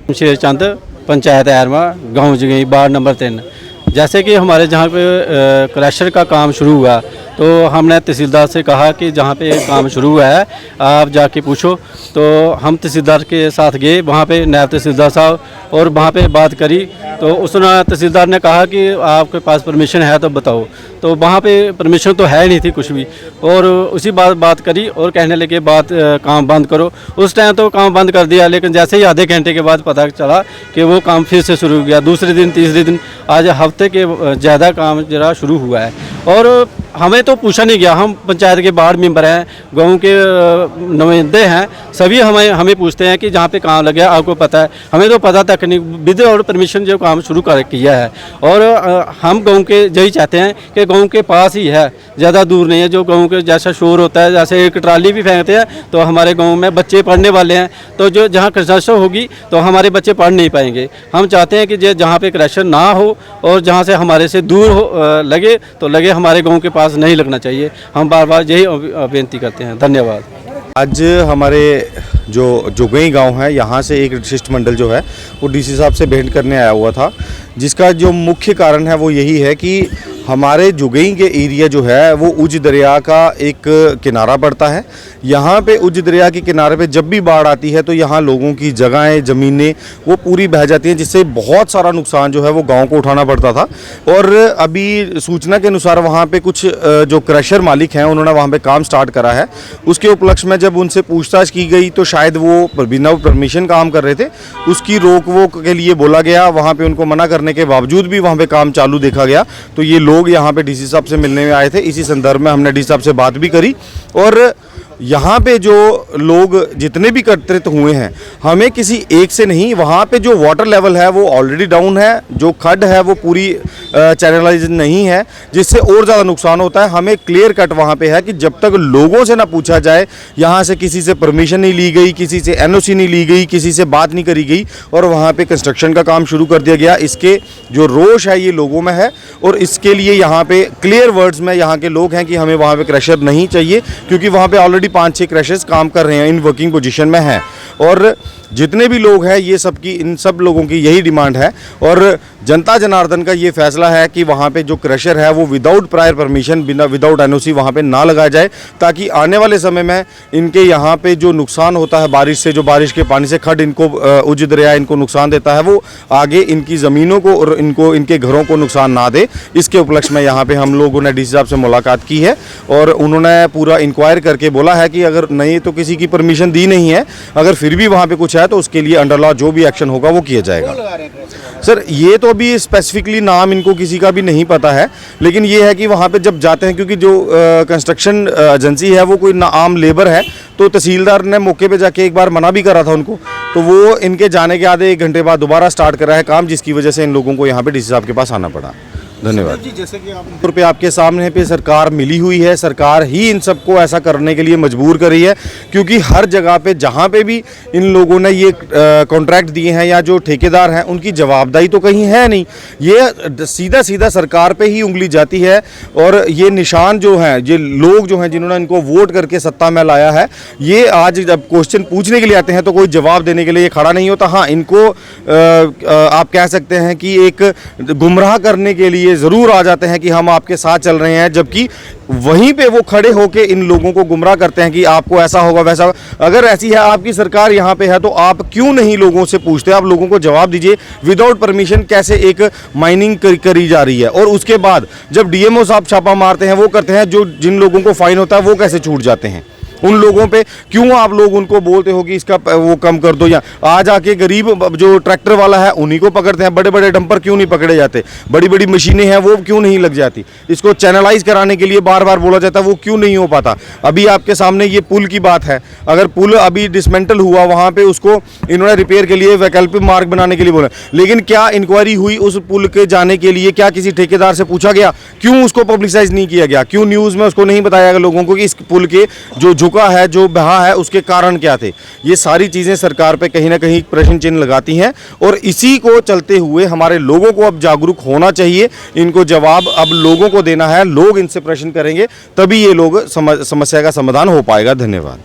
शेरचंद पंचायत ऐरमा गाँव जगई ward number 3। जैसे कि हमारे जहाँ पे क्रशर का काम शुरू हुआ तो हमने तहसीलदार से कहा कि जहाँ पे काम शुरू हुआ है आप जाके पूछो। तो हम तहसीलदार के साथ गए वहाँ पे, नायब तहसीलदार साहब, और वहाँ पे बात करी तो उसने तहसीलदार ने कहा कि आपके पास परमिशन है तो बताओ। तो वहाँ पे परमिशन तो है नहीं थी कुछ भी, और उसी बात करी और कहने लगे काम बंद करो। उस टाइम तो काम बंद कर दिया, लेकिन जैसे ही आधे घंटे के बाद पता चला कि वो काम फिर से शुरू हो गया। दूसरे दिन, तीसरे दिन, आज हफ्ते के ज़्यादा काम जरा शुरू हुआ है। और हमें तो पूछा नहीं गया, हम पंचायत के वार्ड मेंबर हैं, गाँव के नुमाइंदे हैं, सभी हमें पूछते हैं कि जहाँ पे काम लगे आपको पता है। हमें तो पता तक नहीं, विदाउट परमिशन जो काम शुरू किया है। और हम गाँव के यही चाहते हैं कि गाँव के पास ही है, ज़्यादा दूर नहीं है। जो गाँव के जैसा शोर होता है, जैसे एक ट्राली भी फेंकते हैं तो हमारे गाँव में बच्चे पढ़ने वाले हैं, तो जो जहाँ कंस्ट्रक्शन होगी तो हमारे बच्चे पढ़ नहीं पाएंगे। हम चाहते हैं कि जहाँ पे क्रशर ना हो और जहाँ से हमारे से दूर लगे तो लगे, हमारे गाँव के पास नहीं लगना चाहिए। हम बार बार यही बेनती करते हैं। धन्यवाद। आज हमारे जो जोगई गांव है, यहाँ से एक शिष्टमंडल जो है वो डीसी साहब से भेंट करने आया हुआ था, जिसका जो मुख्य कारण है वो यही है कि हमारे जोगई के एरिया जो है वो उज दरिया का एक किनारा पड़ता है। यहाँ पे उज दरिया के किनारे पे जब भी बाढ़ आती है तो यहाँ लोगों की जगहें, ज़मीनें वो पूरी बह जाती हैं, जिससे बहुत सारा नुकसान जो है वो गांव को उठाना पड़ता था। और अभी सूचना के अनुसार वहाँ पे कुछ जो क्रशर मालिक हैं उन्होंने वहाँ पे काम स्टार्ट करा है। उसके उपलक्ष्य में जब उनसे पूछताछ की गई तो शायद वो बिना परमिशन काम कर रहे थे, उसकी रोक वोक के लिए बोला गया। वहाँ पर उनको मना करने के बावजूद भी वहाँ पर काम चालू देखा गया। तो ये लोग यहाँ पे डीसी साहब से मिलने में आए थे। इसी संदर्भ में हमने डीसी साहब से बात भी करी, और यहाँ पे जो लोग जितने भी एकत्रित हुए हैं, हमें किसी एक से नहीं, वहाँ पे जो वाटर लेवल है वो ऑलरेडी डाउन है, जो खड्ड है वो पूरी चैनलाइज नहीं है, जिससे और ज़्यादा नुकसान होता है। हमें क्लियर कट वहाँ पे है कि जब तक लोगों से ना पूछा जाए, यहाँ से किसी से परमिशन नहीं ली गई, किसी से एनओसी नहीं ली गई, किसी से बात नहीं करी गई और वहाँ पे कंस्ट्रक्शन का काम शुरू कर दिया गया, इसके जो रोष है ये लोगों में है। और इसके लिए यहाँ पे क्लियर वर्ड्स में यहाँ के लोग हैं कि हमें वहाँ पे क्रशर नहीं चाहिए, क्योंकि वहाँ पे ऑलरेडी 5-6 क्रशर्स काम कर रहे हैं, इन वर्किंग पोजीशन में हैं। और जितने भी लोग हैं ये सबकी, इन सब लोगों की यही डिमांड है। और जनता जनार्दन का ये फैसला है कि वहाँ पे जो क्रशर है वो without prior permission, without NOC वहाँ पे ना लगाया जाए, ताकि आने वाले समय में इनके यहाँ पे जो नुकसान होता है बारिश से, जो बारिश के पानी से खड्ड इनको उज दरिया इनको नुकसान देता है, वो आगे इनकी ज़मीनों को और इनको इनके घरों को नुकसान ना दे। इसके उपलक्ष्य में यहाँ पे हम लोगों ने डीसी साहब से मुलाकात की है और उन्होंने पूरा इंक्वायर करके बोला है कि अगर नहीं तो किसी की परमिशन दी नहीं है, अगर फिर भी वहाँ पे कुछ है तो उसके लिए अंडर लॉ जो भी एक्शन होगा वो किया जाएगा। सर ये तो अभी स्पेसिफिकली नाम इनको किसी का भी नहीं पता है, लेकिन ये है कि वहाँ पे जब जाते हैं, क्योंकि जो कंस्ट्रक्शन एजेंसी है वो कोई ना आम लेबर है, तो तहसीलदार ने मौके पे जाके एक बार मना भी करा था उनको, तो वो इनके जाने के आधे 1 घंटे बाद दोबारा स्टार्ट करा है काम, जिसकी वजह से इन लोगों को यहाँ पे डीसी साहब के पास आना पड़ा। धन्यवाद जी। जैसे कि आप आपके सामने पे सरकार मिली हुई है, सरकार ही इन सबको ऐसा करने के लिए मजबूर कर रही है, क्योंकि हर जगह पे जहाँ पे भी इन लोगों ने ये कॉन्ट्रैक्ट दिए हैं या जो ठेकेदार हैं उनकी जवाबदाही तो कहीं है नहीं। ये सीधा सीधा सरकार पे ही उंगली जाती है। और ये निशान जो हैं, ये लोग जो हैं जिन्होंने इनको वोट करके सत्ता में लाया है, ये आज जब क्वेश्चन पूछने के लिए आते हैं तो कोई जवाब देने के लिए खड़ा नहीं होता। हाँ, इनको आप कह सकते हैं कि एक गुमराह करने के लिए ज़रूर आ जाते हैं कि हम आपके साथ चल रहे हैं, जबकि वहीं पे वो खड़े होके इन लोगों को गुमराह करते हैं कि आपको ऐसा होगा वैसा होगा। अगर ऐसी है आपकी सरकार यहाँ पे है तो आप क्यों नहीं लोगों से पूछते? आप लोगों को जवाब दीजिए, विदाउट परमिशन कैसे एक माइनिंग करी जा रही है, और उसके बाद जब डीएमओ साहब छापा मारते हैं, वो करते हैं, जो जिन लोगों को फाइन होता है वो कैसे छूट जाते हैं? उन लोगों पे क्यों आप लोग उनको बोलते हो कि इसका वो कम कर दो? या आज आके गरीब जो ट्रैक्टर वाला है उन्हीं को पकड़ते हैं, बड़े बड़े डंपर क्यों नहीं पकड़े जाते? बड़ी बड़ी मशीनें हैं वो क्यों नहीं लग जाती? इसको चैनलाइज कराने के लिए बार बार बोला जाता है, वो क्यों नहीं हो पाता? अभी आपके सामने ये पुल की बात है, अगर पुल अभी डिसमेंटल हुआ, वहाँ पे उसको इन्होंने रिपेयर के लिए वैकल्पिक मार्ग बनाने के लिए बोला, लेकिन क्या इंक्वायरी हुई उस पुल के जाने के लिए? क्या किसी ठेकेदार से पूछा गया? क्यों उसको पब्लिसाइज नहीं किया गया? क्यों न्यूज़ में उसको नहीं बताया गया लोगों को कि इस पुल के जो झुका है, जो बहा है, उसके कारण क्या थे? ये सारी चीजें सरकार पे कहीं ना कहीं प्रश्न चिन्ह लगाती हैं, और इसी को चलते हुए हमारे लोगों को अब जागरूक होना चाहिए। इनको जवाब अब लोगों को देना है, लोग इनसे प्रश्न करेंगे तभी ये लोग समस्या का समाधान हो पाएगा। धन्यवाद।